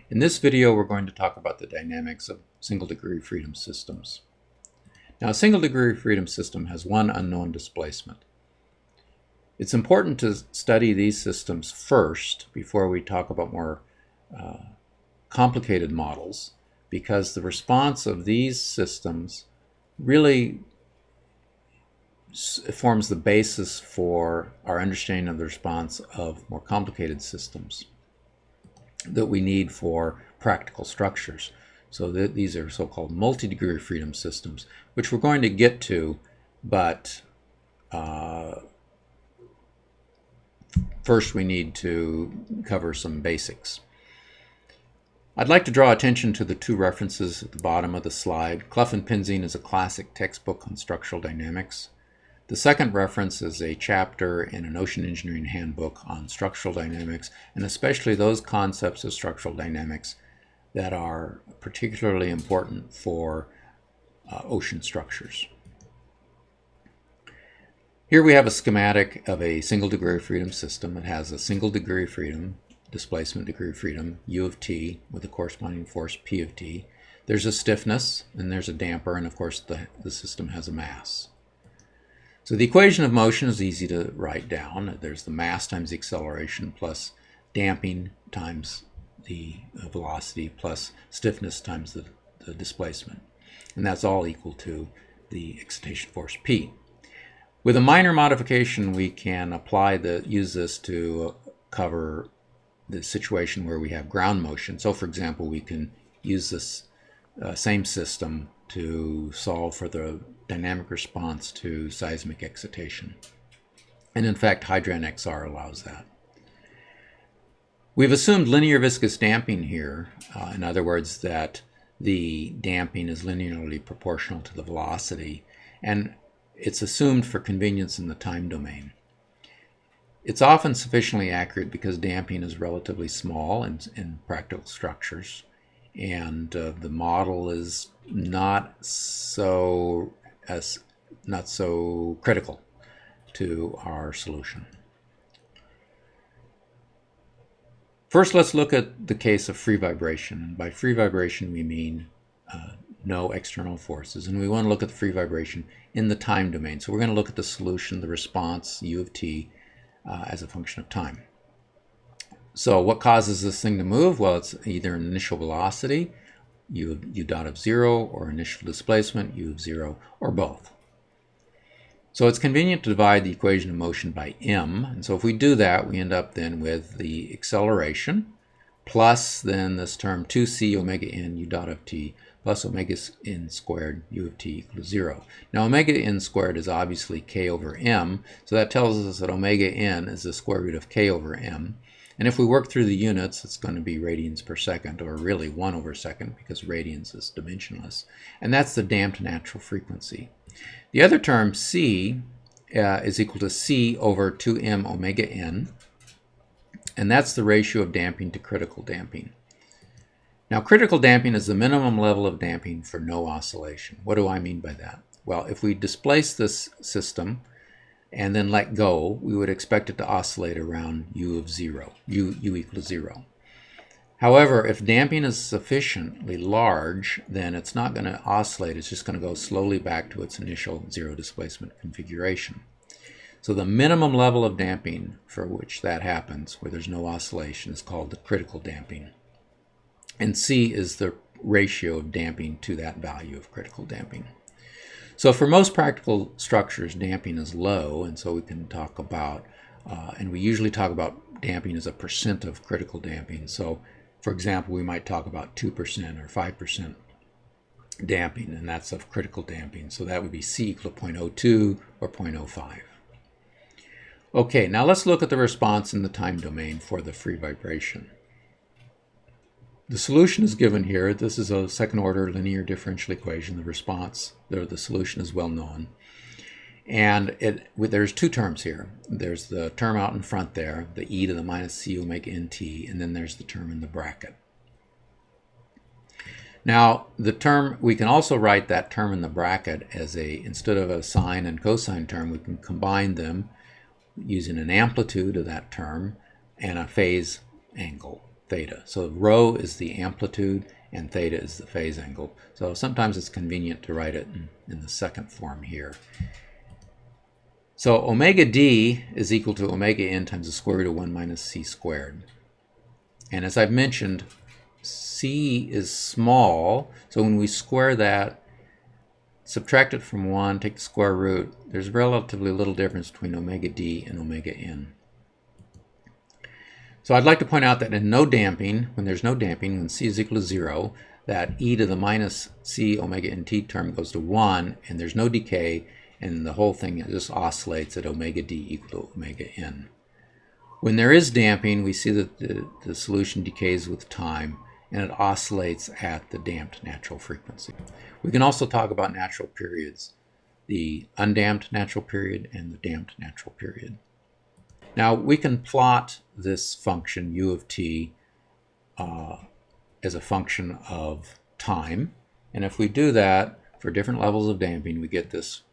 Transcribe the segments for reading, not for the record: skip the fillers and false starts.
In this video, we're going to talk about the dynamics of single degree freedom systems. Now, a single degree freedom system has one unknown displacement. It's important to study these systems first before we talk about more complicated models, because the response of these systems really forms the basis for our understanding of the response of more complicated systems that we need for practical structures. So these are so-called multi-degree freedom systems, which we're going to get to, but first we need to cover some basics. I'd like to draw attention to the two references at the bottom of the slide. Clough and Penzing is a classic textbook on structural dynamics. The second reference is a chapter in an ocean engineering handbook on structural dynamics, and especially those concepts of structural dynamics that are particularly important for ocean structures. Here we have a schematic of a single degree of freedom system. It has a single degree of freedom, displacement degree of freedom, U of t, with a corresponding force P of t. There's a stiffness, and there's a damper, and of course the system has a mass. So the equation of motion is easy to write down. There's the mass times the acceleration plus damping times the velocity plus stiffness times the displacement. And that's all equal to the excitation force P. With a minor modification, we can use this to cover the situation where we have ground motion. So for example, we can use this same system to solve for the dynamic response to seismic excitation. And in fact, hydrodynamics allows that. We've assumed linear viscous damping here. In other words, that the damping is linearly proportional to the velocity. And it's assumed for convenience in the time domain. It's often sufficiently accurate because damping is relatively small in practical structures, and the model is not so critical to our solution. First, let's look at the case of free vibration. And by free vibration, we mean no external forces. And we want to look at the free vibration in the time domain. So we're going to look at the solution, the response, U of t, as a function of time. So what causes this thing to move? Well, it's either an initial velocity, u dot of 0, or initial displacement, u of 0, or both. So it's convenient to divide the equation of motion by m. And so if we do that, we end up then with the acceleration plus then this term 2c omega n u dot of t plus omega n squared u of t equals 0. Now omega n squared is obviously k over m, so that tells us that omega n is the square root of k over m. And if we work through the units, it's going to be radians per second, or really 1 over second, because radians is dimensionless. And that's the damped natural frequency. The other term, c, is equal to c over 2m omega n, and that's the ratio of damping to critical damping. Now, critical damping is the minimum level of damping for no oscillation. What do I mean by that? Well, if we displace this system and then let go, we would expect it to oscillate around u of 0, u equals 0. However, if damping is sufficiently large, then it's not going to oscillate. It's just going to go slowly back to its initial zero displacement configuration. So the minimum level of damping for which that happens, where there's no oscillation, is called the critical damping. And C is the ratio of damping to that value of critical damping. So for most practical structures, damping is low, and so we can talk about, and we usually talk about damping as a percent of critical damping. So for example, we might talk about 2% or 5% damping, and that's of critical damping. So that would be C equal to 0.02 or 0.05. Okay, now let's look at the response in the time domain for the free vibration. The solution is given here. This is a second order linear differential equation. The response, the solution is well known. And there's two terms here. There's the term out in front there, the e to the minus c omega nt, and then there's the term in the bracket. Now, we can also write that term in the bracket as instead of a sine and cosine term, we can combine them using an amplitude of that term and a phase angle. theta. So rho is the amplitude and theta is the phase angle. So sometimes it's convenient to write it in the second form here. So omega d is equal to omega n times the square root of 1 minus c squared. And as I've mentioned, c is small, so when we square that, subtract it from 1, take the square root, there's relatively little difference between omega d and omega n. So I'd like to point out that in no damping, when there's no damping, when c is equal to 0, that e to the minus c omega nt term goes to 1, and there's no decay, and the whole thing just oscillates at omega d equal to omega n. When there is damping, we see that the solution decays with time, and it oscillates at the damped natural frequency. We can also talk about natural periods, the undamped natural period and the damped natural period. Now we can plot this function u of t as a function of time, and if we do that for different levels of damping, we get this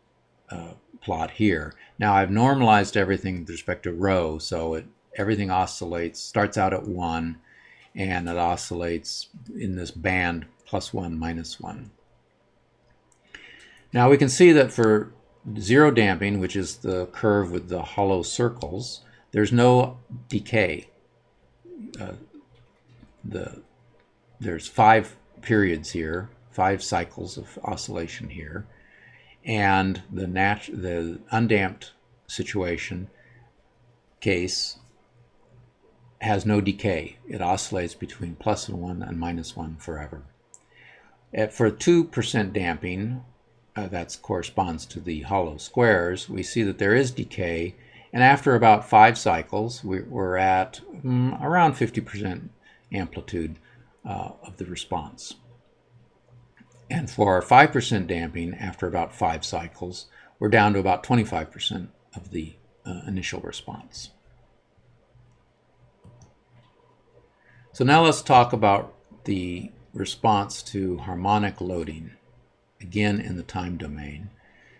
plot here. Now I've normalized everything with respect to rho, so everything oscillates, starts out at 1, and it oscillates in this band +1, -1. Now we can see that for zero damping, which is the curve with the hollow circles, there's no decay. There's 5 periods here, 5 cycles of oscillation here, and the undamped situation case has no decay. It oscillates between +1 and -1 forever. For 2% damping, that corresponds to the hollow squares, we see that there is decay, and after about 5 cycles, we're at around 50% amplitude of the response. And for our 5% damping, after about 5 cycles, we're down to about 25% of the initial response. So now let's talk about the response to harmonic loading, again in the time domain.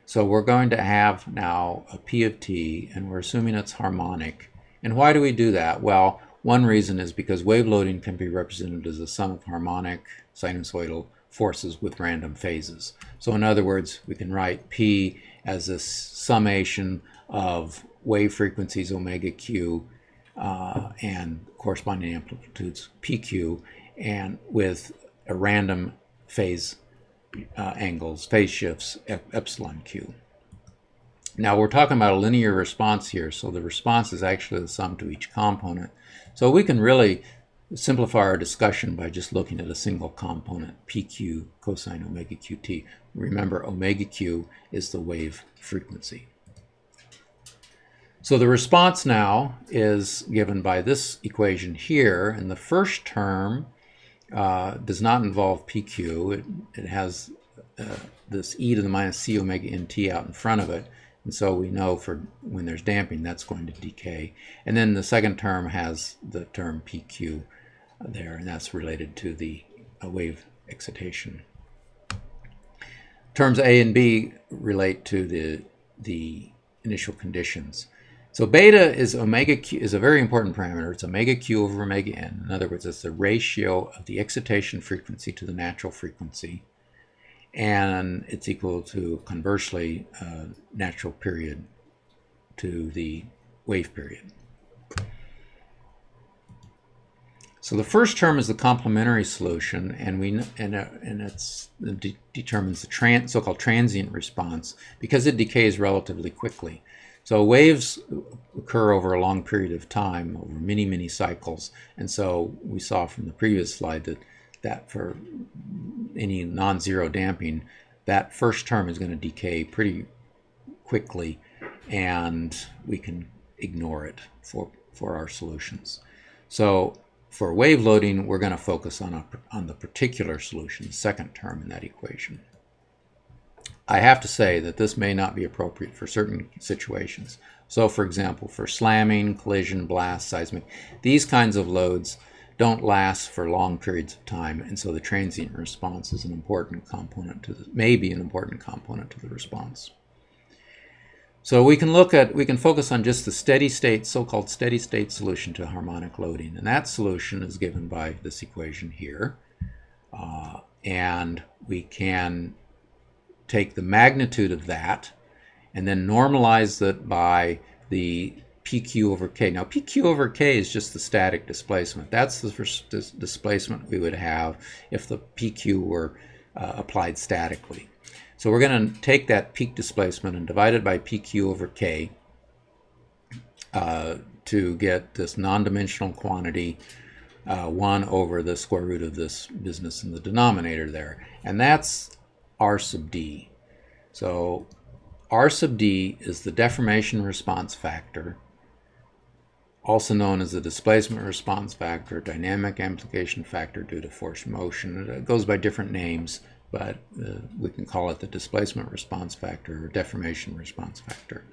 So we're going to have now a P of t, and we're assuming it's harmonic. And why do we do that? Well, one reason is because wave loading can be represented as a sum of harmonic sinusoidal forces with random phases. So in other words, we can write P as a summation of wave frequencies omega q and corresponding amplitudes pq, and with a random phase angles, phase shifts epsilon q. Now we're talking about a linear response here, so the response is actually the sum to each component. So we can really simplify our discussion by just looking at a single component, pq cosine omega qt. Remember, omega q is the wave frequency. So the response now is given by this equation here, and the first term does not involve pq. It has this e to the minus c omega nt out in front of it, and so we know for when there's damping that's going to decay. And then the second term has the term pq there, and that's related to the wave excitation. Terms a and b relate to the initial conditions. So beta is omega q, is a very important parameter. It's omega q over omega n. In other words, it's the ratio of the excitation frequency to the natural frequency, and it's equal to, conversely, natural period to the wave period. So the first term is the complementary solution, and it determines the so-called transient response because it decays relatively quickly. So waves occur over a long period of time, over many, many cycles, and so we saw from the previous slide that for any non-zero damping, that first term is going to decay pretty quickly, and we can ignore it for our solutions. So for wave loading, we're going to focus on the particular solution, the second term in that equation. I have to say that this may not be appropriate for certain situations. So for example, for slamming, collision, blast, seismic, these kinds of loads don't last for long periods of time, and so the transient response is an important component to may be an important component to the response. So we can focus on just the steady state, so-called steady state solution to harmonic loading. And that solution is given by this equation here. And we can take the magnitude of that and then normalize it by the PQ over K. Now, PQ over K is just the static displacement. That's the first displacement we would have if the PQ were applied statically. So we're going to take that peak displacement and divide it by PQ over K to get this non-dimensional quantity 1 over the square root of this business in the denominator there. And that's R sub D. So R sub D is the deformation response factor, also known as the displacement response factor, dynamic amplification factor due to force motion. It goes by different names, but we can call it the displacement response factor or deformation response factor.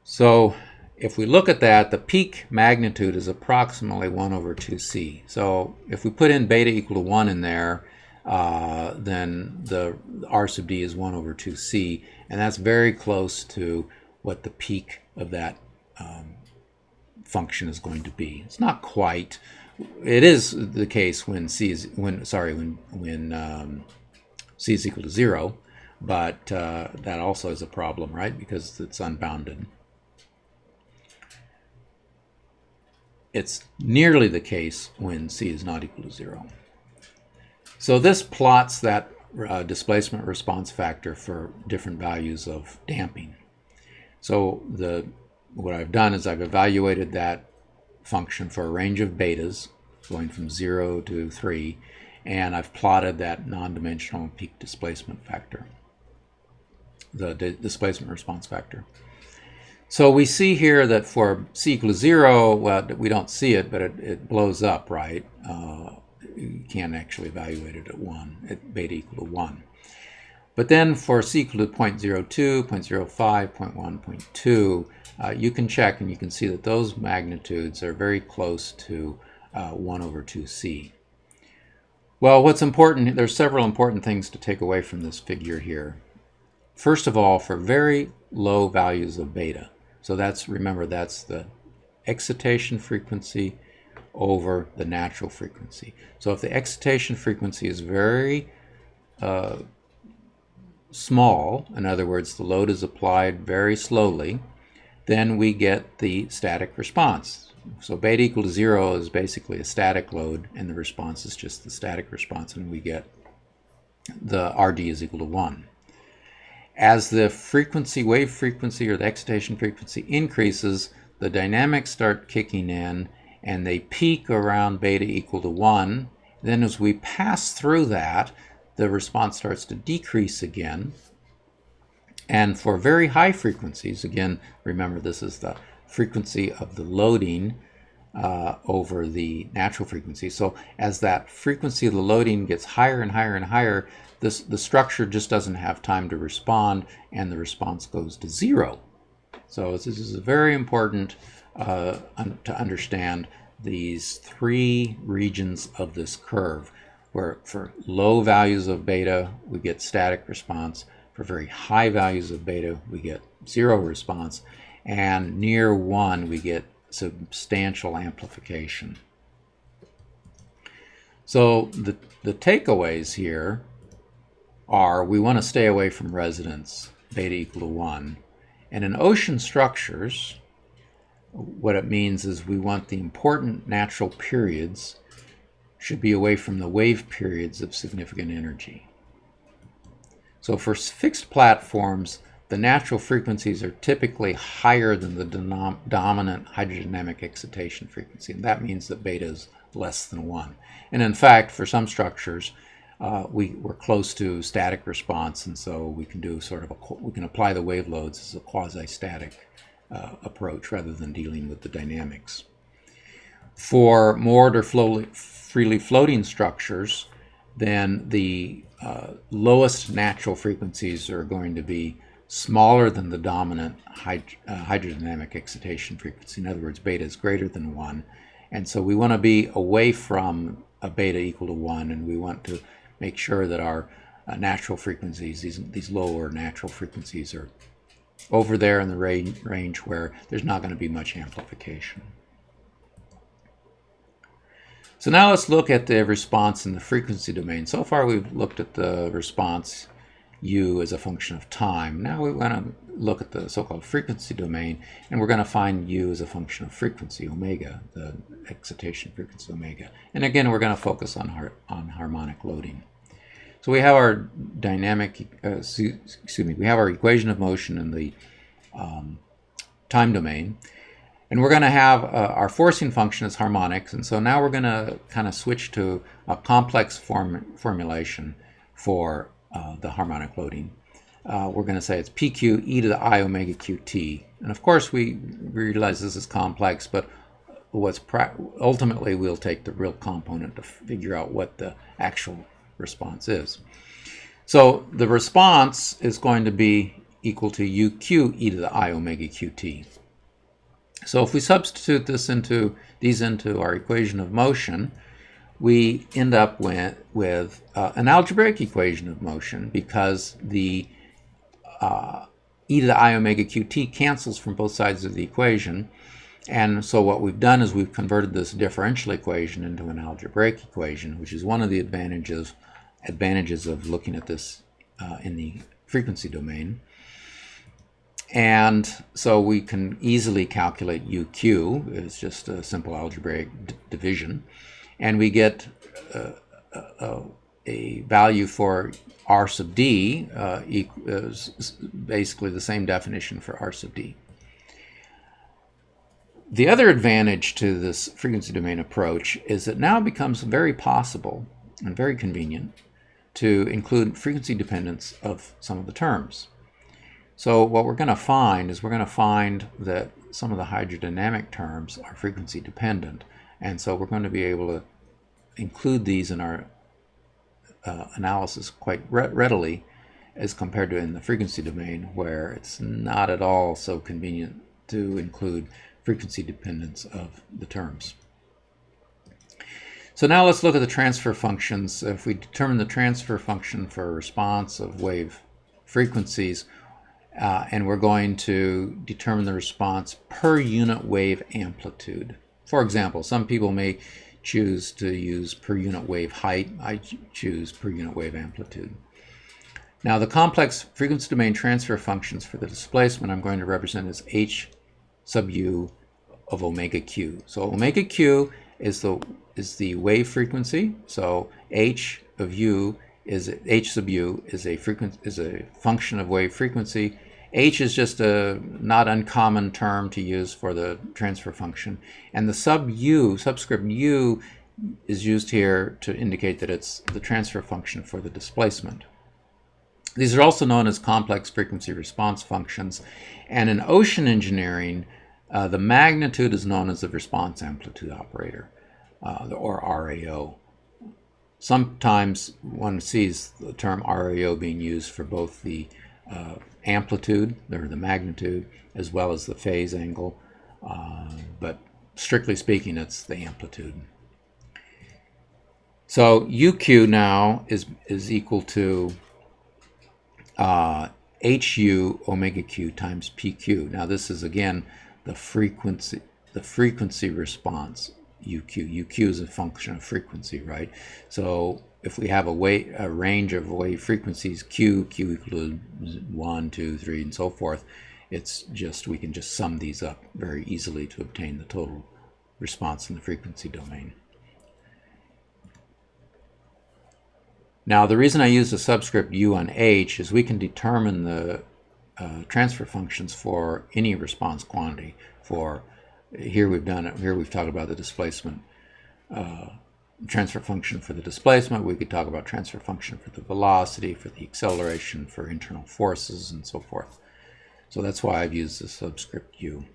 So if we look at that, the peak magnitude is approximately 1 over 2c. So if we put in beta equal to 1 in there, then the R sub D is 1 over 2c, and that's very close to what the peak of that function is going to be. It's not quite. It is the case when c is c is equal to 0, but that also is a problem, right? Because it's unbounded. It's nearly the case when c is not equal to 0. So this plots that displacement response factor for different values of damping. So what I've done is I've evaluated that function for a range of betas going from 0 to 3, and I've plotted that non-dimensional peak displacement factor, the displacement response factor. So we see here that for c equal to 0, well, we don't see it, but it blows up, right? You can't actually evaluate it at 1, at beta equal to 1. But then for c equal to 0.02, 0.05, 0.1, 0.2, you can check and you can see that those magnitudes are very close to 1 over 2c. Well, what's important, there's several important things to take away from this figure here. First of all, for very low values of beta, so remember, that's the excitation frequency over the natural frequency. So if the excitation frequency is very small, in other words, the load is applied very slowly, then we get the static response. So beta equal to 0 is basically a static load, and the response is just the static response, and we get the RD is equal to 1. As the frequency, wave frequency, or the excitation frequency increases, the dynamics start kicking in, and they peak around beta equal to 1. Then as we pass through that, the response starts to decrease again. And for very high frequencies, again, remember this is the frequency of the loading over the natural frequency. So as that frequency of the loading gets higher and higher and higher, the structure just doesn't have time to respond, and the response goes to 0. So this is very important to understand these 3 regions of this curve, where for low values of beta we get static response, for very high values of beta we get 0 response, and near 1 we get substantial amplification. So the takeaways here are we want to stay away from resonance, beta equal to 1. And in ocean structures, what it means is we want the important natural periods should be away from the wave periods of significant energy. So for fixed platforms, the natural frequencies are typically higher than the dominant hydrodynamic excitation frequency, and that means that beta is less than 1. And in fact, for some structures, we're close to static response, and so we can do we can apply the wave loads as a quasi-static approach rather than dealing with the dynamics. For moored or freely floating structures, then the lowest natural frequencies are going to be smaller than the dominant hydrodynamic excitation frequency. In other words, beta is greater than 1. And so we want to be away from a beta equal to 1, and we want to make sure that our natural frequencies, these lower natural frequencies, are over there in the range where there's not going to be much amplification. So now let's look at the response in the frequency domain. So far we've looked at the response u as a function of time. Now we want to look at the so-called frequency domain, and we're going to find u as a function of frequency, omega, the excitation frequency omega. And again, we're going to focus on harmonic loading. So we have our dynamic, we have our equation of motion in the time domain, and we're going to have our forcing function as harmonics. And so now we're going to kind of switch to a complex formulation for the harmonic loading. We're going to say it's pq e to the I omega qt. And of course we realize this is complex, but ultimately we'll take the real component to figure out what the actual response is. So the response is going to be equal to uq e to the I omega qt. So if we substitute these into our equation of motion, we end up with an algebraic equation of motion, because the e to the I omega qt cancels from both sides of the equation. And so what we've done is we've converted this differential equation into an algebraic equation, which is one of the advantages of looking at this in the frequency domain. And so we can easily calculate uq. It's just a simple algebraic division. And we get a value for r sub d is basically the same definition for r sub d. The other advantage to this frequency domain approach is that now it becomes very possible and very convenient to include frequency dependence of some of the terms. So what we're going to find is that some of the hydrodynamic terms are frequency dependent, and so we're going to be able to include these in our analysis quite readily, as compared to in the frequency domain, where it's not at all so convenient to include frequency dependence of the terms. So now let's look at the transfer functions. If we determine the transfer function for a response of wave frequencies, and we're going to determine the response per unit wave amplitude. For example, some people may choose to use per unit wave height. I choose per unit wave amplitude. Now the complex frequency domain transfer functions for the displacement I'm going to represent as h sub u of omega q. So omega q is the wave frequency. So h sub u is a function of wave frequency. H is just a not uncommon term to use for the transfer function, and the subscript u is used here to indicate that it's the transfer function for the displacement. These are also known as complex frequency response functions, and in ocean engineering, the magnitude is known as the response amplitude operator, or RAO. Sometimes one sees the term RAO being used for both the amplitude, or the magnitude, as well as the phase angle, but strictly speaking, it's the amplitude. So UQ now is equal to HU omega Q times PQ. Now this is again the frequency response. UQ is a function of frequency, right? So if we have a range of wave frequencies, Q equal to 1, 2, 3, and so forth, we can just sum these up very easily to obtain the total response in the frequency domain. Now the reason I use the subscript U on H is we can determine the transfer functions for any response quantity. Here we've talked about the displacement transfer function for the displacement. We could talk about transfer function for the velocity, for the acceleration, for internal forces, and so forth. So that's why I've used the subscript U.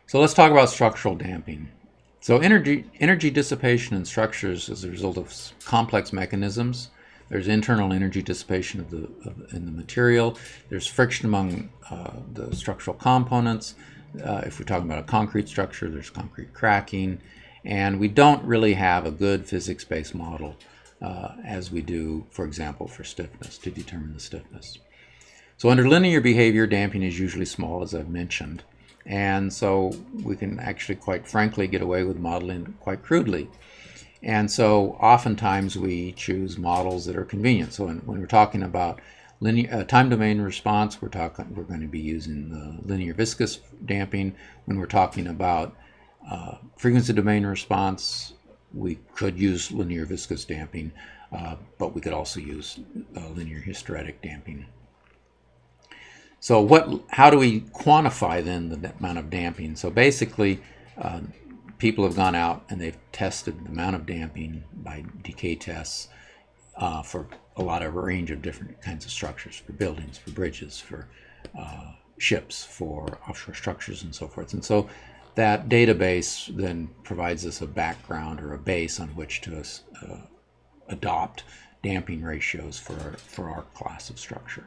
So let's talk about structural damping. So energy dissipation in structures is a result of complex mechanisms. There's internal energy dissipation in the material. There's friction among the structural components. If we're talking about a concrete structure, there's concrete cracking. And we don't really have a good physics-based model as we do, for example, for stiffness, to determine the stiffness. So under linear behavior, damping is usually small, as I've mentioned. And so we can actually, quite frankly, get away with modeling quite crudely. And so oftentimes we choose models that are convenient. So when we're talking about linear time domain response, we're going to be using the linear viscous damping. When we're talking about frequency domain response, we could use linear viscous damping, but we could also use linear hysteretic damping. So how do we quantify then the amount of damping? So basically, people have gone out and they've tested the amount of damping by decay tests for a range of different kinds of structures, for buildings, for bridges, for ships, for offshore structures, and so forth. And so that database then provides us a background or a base on which to adopt damping ratios for our class of structure.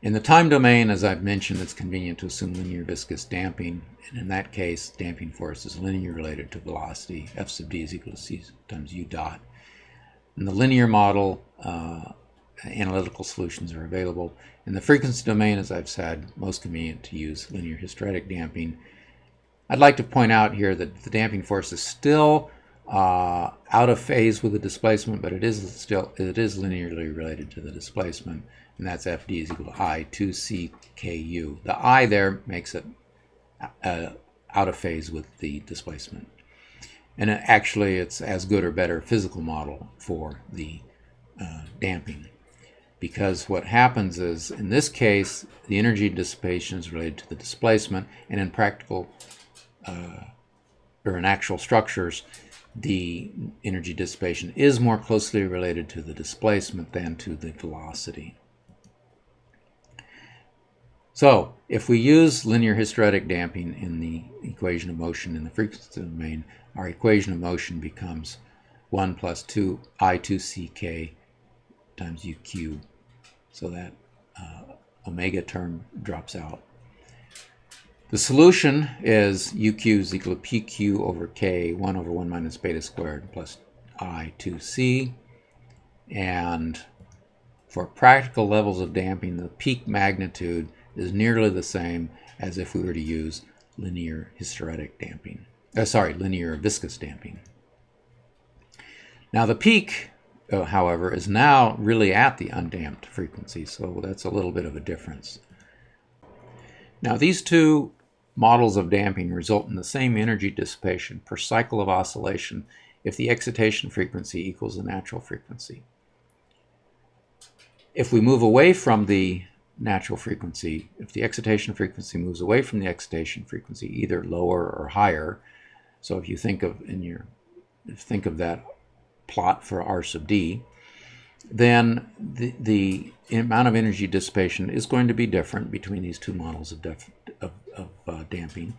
In the time domain, as I've mentioned, it's convenient to assume linear viscous damping, and in that case, damping force is linear related to velocity. F sub d is equal to c times u dot. In the linear model, analytical solutions are available. In the frequency domain, as I've said, most convenient to use linear hysteretic damping. I'd like to point out here that the damping force is still out of phase with the displacement, but it is linearly related to the displacement, and that's Fd is equal to I 2c ku. The I there makes it out of phase with the displacement. And actually, it's as good or better physical model for the damping. Because what happens is, in this case, the energy dissipation is related to the displacement, and in practical, or in actual structures, the energy dissipation is more closely related to the displacement than to the velocity. So, if we use linear hysteretic damping in the equation of motion in the frequency domain, our equation of motion becomes 1 plus 2 I2ck times uq. So that omega term drops out. The solution is uq is equal to pq over k, 1 over 1 minus beta squared plus I2c. And for practical levels of damping, the peak magnitude is nearly the same as if we were to use linear hysteretic damping. Linear viscous damping. Now the peak, however, is now really at the undamped frequency, so that's a little bit of a difference. Now these two models of damping result in the same energy dissipation per cycle of oscillation if the excitation frequency equals the natural frequency. If we move away from the natural frequency, if the excitation frequency moves away from the excitation frequency, either lower or higher, so if you think of that plot for R sub d, then the amount of energy dissipation is going to be different between these two models of damping.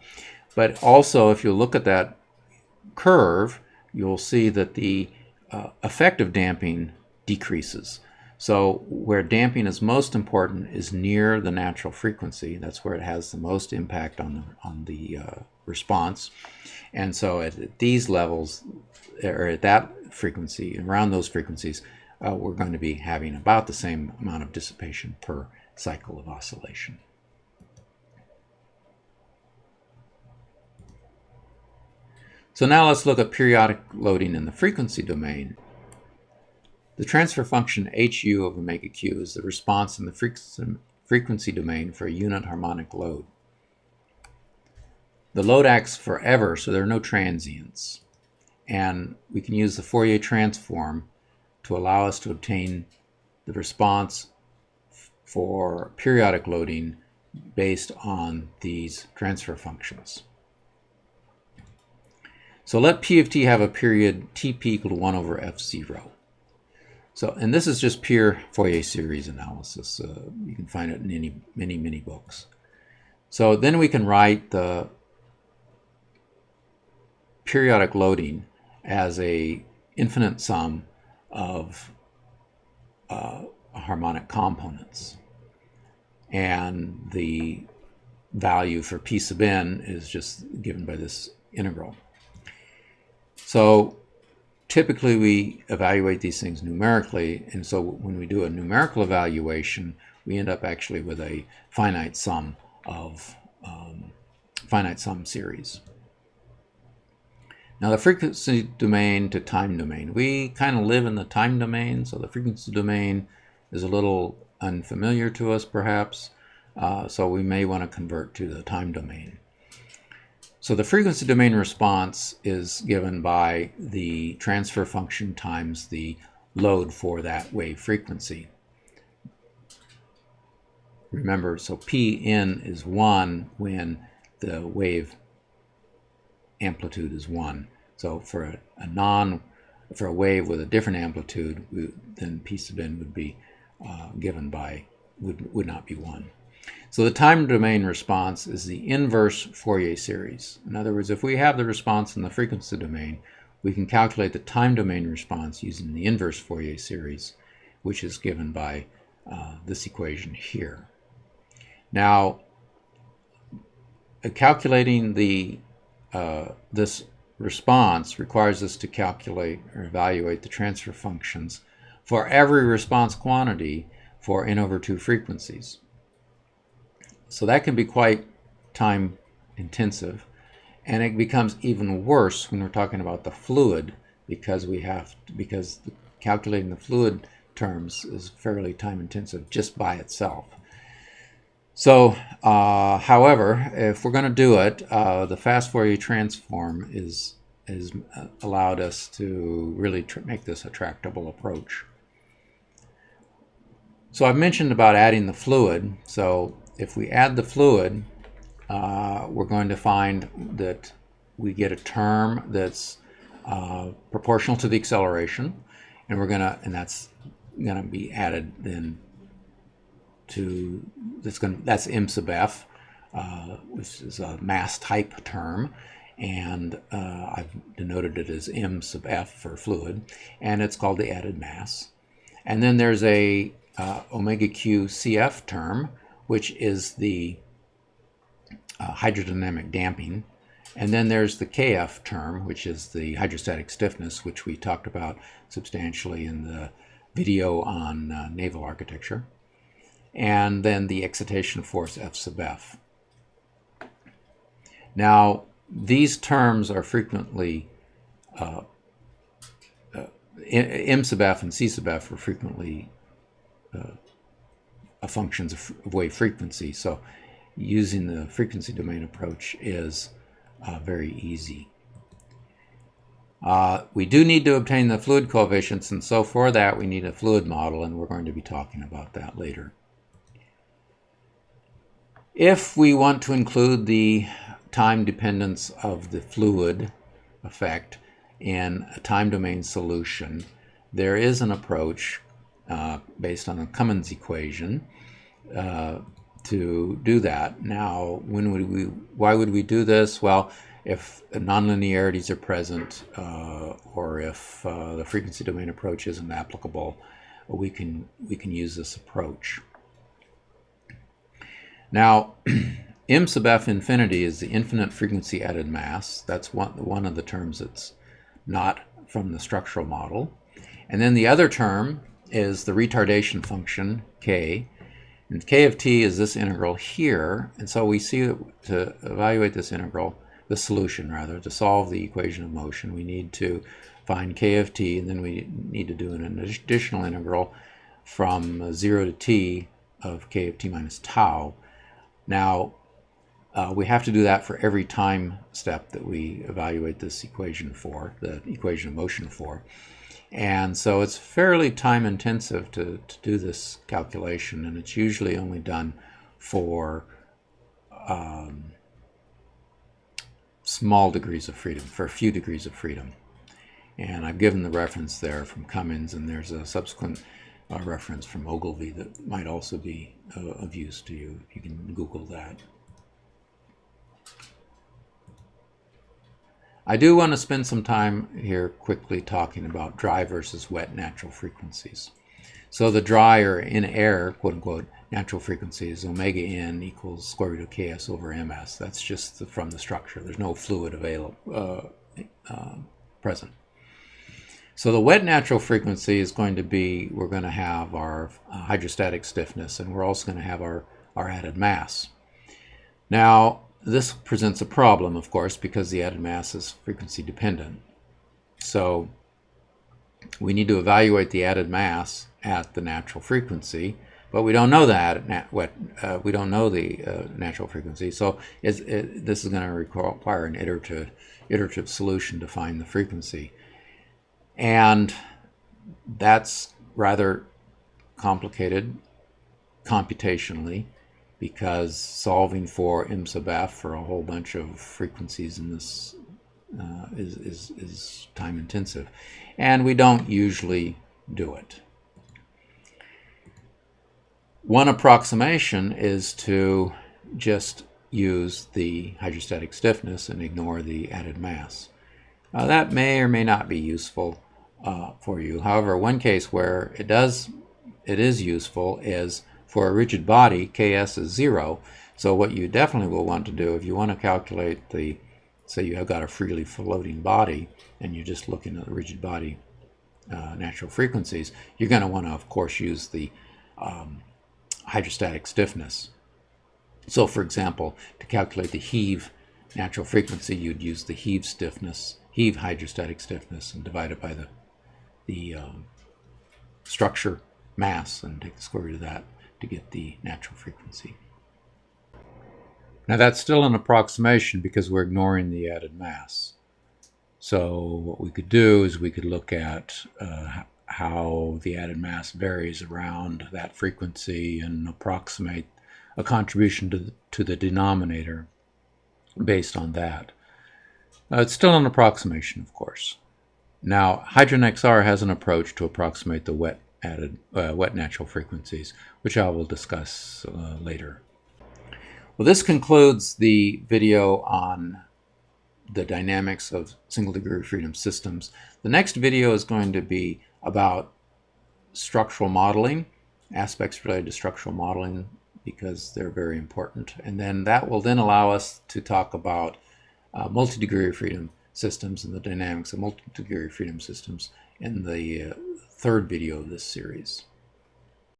But also, if you look at that curve, you'll see that the effect of damping decreases. So where damping is most important is near the natural frequency. That's where it has the most impact on the response. And so at these levels, or at that frequency, around those frequencies, we're going to be having about the same amount of dissipation per cycle of oscillation. So now let's look at periodic loading in the frequency domain. The transfer function HU of omega q is the response in the frequency domain for a unit harmonic load. The load acts forever, so there are no transients. And we can use the Fourier transform to allow us to obtain the response for periodic loading based on these transfer functions. So let P of t have a period Tp equal to 1 over F0. So, and this is just pure Fourier series analysis. You can find it in many books. So then we can write the periodic loading as a infinite sum of harmonic components. And the value for P sub n is just given by this integral. So typically we evaluate these things numerically, and so when we do a numerical evaluation, we end up actually with a finite sum series. Now the frequency domain to time domain. We kind of live in the time domain, so the frequency domain is a little unfamiliar to us perhaps, so we may want to convert to the time domain. So the frequency domain response is given by the transfer function times the load for that wave frequency. Remember, so Pn is 1 when the wave amplitude is 1. So for a wave with a different amplitude, then P sub n would be given by would not be 1. So the time domain response is the inverse Fourier series. In other words, if we have the response in the frequency domain, we can calculate the time domain response using the inverse Fourier series, which is given by this equation here. Now, calculating this response requires us to calculate or evaluate the transfer functions for every response quantity for n over 2 frequencies. So that can be quite time intensive, and it becomes even worse when we're talking about the fluid, because calculating the fluid terms is fairly time intensive just by itself. So, however, if we're going to do it, the fast Fourier transform is allowed us to really make this a tractable approach. So I've mentioned about adding the fluid. So if we add the fluid, we're going to find that we get a term that's proportional to the acceleration, and that's gonna be added then to that's m sub f, which is a mass type term, and I've denoted it as m sub f for fluid, and it's called the added mass. And then there's a omega q cf term, which is the hydrodynamic damping. And then there's the kf term, which is the hydrostatic stiffness, which we talked about substantially in the video on naval architecture. And then the excitation force F sub F. Now, these terms are frequently, M sub F and C sub F are frequently functions of wave frequency. So using the frequency domain approach is very easy. We do need to obtain the fluid coefficients, and so for that we need a fluid model, and we're going to be talking about that later. If we want to include the time dependence of the fluid effect in a time domain solution, there is an approach based on the Cummins equation to do that. Now, why would we do this? Well, if nonlinearities are present, or if the frequency domain approach isn't applicable, we can use this approach. Now, m sub f infinity is the infinite frequency added mass. That's one of the terms that's not from the structural model. And then the other term is the retardation function k, and k of t is this integral here. And so we see that to evaluate this integral, the solution rather, to solve the equation of motion, we need to find k of t, and then we need to do an additional integral from 0 to t of k of t minus tau. Now, we have to do that for every time step that we evaluate this equation for, the equation of motion for. And so it's fairly time intensive to do this calculation, and it's usually only done for small degrees of freedom, for a few degrees of freedom. And I've given the reference there from Cummins, and there's a subsequent reference from Ogilvy that might also be of use to you. You can Google that. I do want to spend some time here quickly talking about dry versus wet natural frequencies. So the dry, or in air, quote unquote, natural frequency is omega n equals square root of ks over ms. That's just from the structure. There's no fluid available present. So the wet natural frequency is going to be, we're going to have our hydrostatic stiffness, and we're also going to have our added mass. Now, this presents a problem, of course, because the added mass is frequency dependent. So we need to evaluate the added mass at the natural frequency, but we don't know that we don't know the natural frequency. So this is going to require an iterative solution to find the frequency, and that's rather complicated computationally, because solving for m sub f for a whole bunch of frequencies in this is time intensive, and we don't usually do it. One approximation is to just use the hydrostatic stiffness and ignore the added mass. That may or may not be useful for you. However, one case where it is useful is for a rigid body. Ks is 0. So what you definitely will want to do, if you want to calculate say you have got a freely floating body and you're just looking at the rigid body natural frequencies, you're going to want to, of course, use the hydrostatic stiffness. So, for example, to calculate the heave natural frequency, you'd use the heave hydrostatic stiffness, and divide it by the structure mass and take the square root of that to get the natural frequency. Now that's still an approximation because we're ignoring the added mass. So what we could do is we could look at how the added mass varies around that frequency and approximate a contribution to the denominator based on that. It's still an approximation, of course. Now, HydroNXR has an approach to approximate the wet natural frequencies, which I will discuss later. Well, this concludes the video on the dynamics of single degree of freedom systems. The next video is going to be about structural modeling, aspects related to structural modeling, because they're very important. And then that will then allow us to talk about multi-degree of freedom systems and the dynamics of multi-degree of freedom systems in the third video of this series.